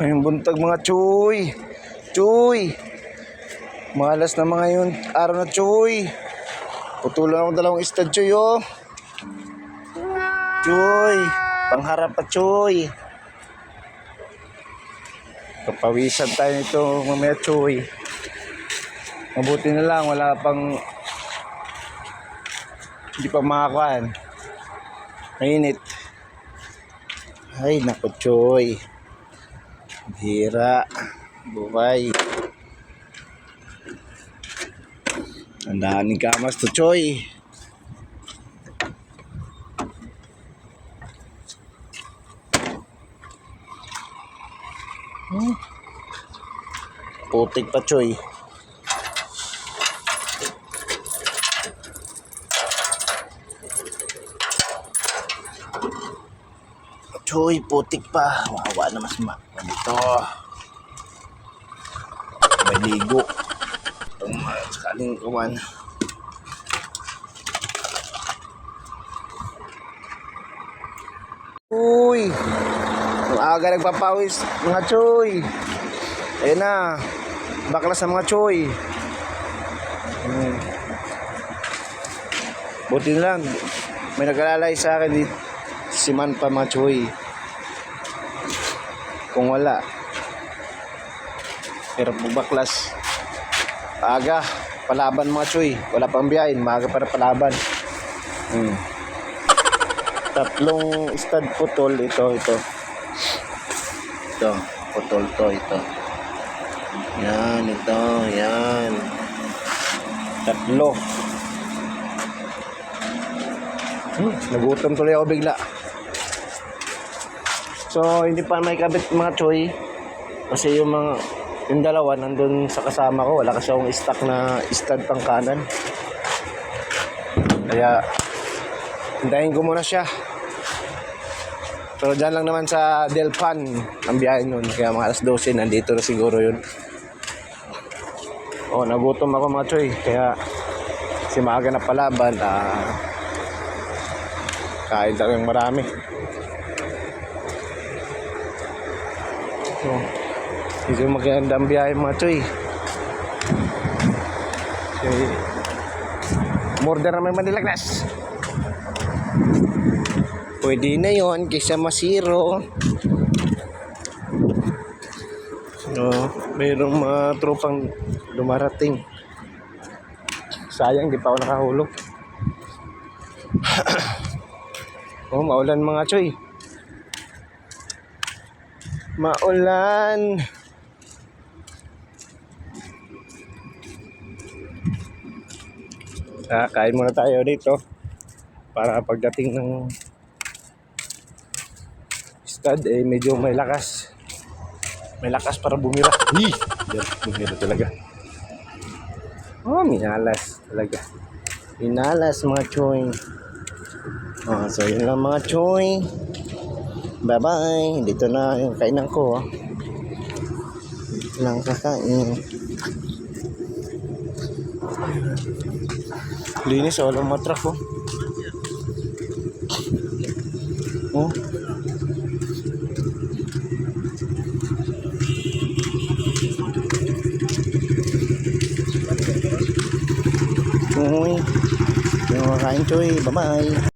Ayun buntag mga Choy. Choy. Malas na mga yun araw na Choy. Putulan ako dalawang stud Choy oh. Choy. Pangharap pa Choy. Kapawisan tayo nito mamaya Choy. Mabuti na lang wala pang hindi pa makakuan. Mainit. Ay naku Choy. Hira. Buhay. Tandaan ni Kamas to Choy. Putik pa Choy. Choy, putik pa. Wawa na mas dito. Maligo. Itong sakaling kawan. Uy! Ang aga nagpapawis mga Choy. Ayan na. Baklas na mga Choy. Buti na lang. May nag-alalay sa akin dito. Si Man pa mga Choy. Kung wala hirap magbaklas. Aga palaban mga Choy. Wala pang biyahin. Maaga para palaban. Tatlong stud putol. Ito putol to. Ito yan. Ito yan. Tatlo. Nagutom tuloy ako bigla. So hindi pa may kabit mga Choy kasi yung dalawa nandun sa kasama ko. Wala kasi akong stock na stud pang kanan, kaya hintayin ko muna siya. So dyan lang naman sa Delpan ang biyahe nun, kaya mga alas 12 nandito na siguro yun. Nagutom ako mga Choy, kaya si maaga na palaban, kain talagang marami. Hindi maganda ang biyahe mga Choy. Murder naman Manila Class. Pwede na yon kaysa masiro. Mayroong mga tropang dumarating. Sayang di pa ako nakahulog. Maulan mga Choy. Maulan. Kain muna tayo dito para pagdating ng stud medyo may lakas. May lakas para bumira. Bumira talaga. Minalas talaga. Minalas mga Choy. So yun lang mga Choy. Bye bye. Dito na yung kainan ko. Dito lang kakain. Linis walang matrak Uy. Yung kakain Choy. Bye bye.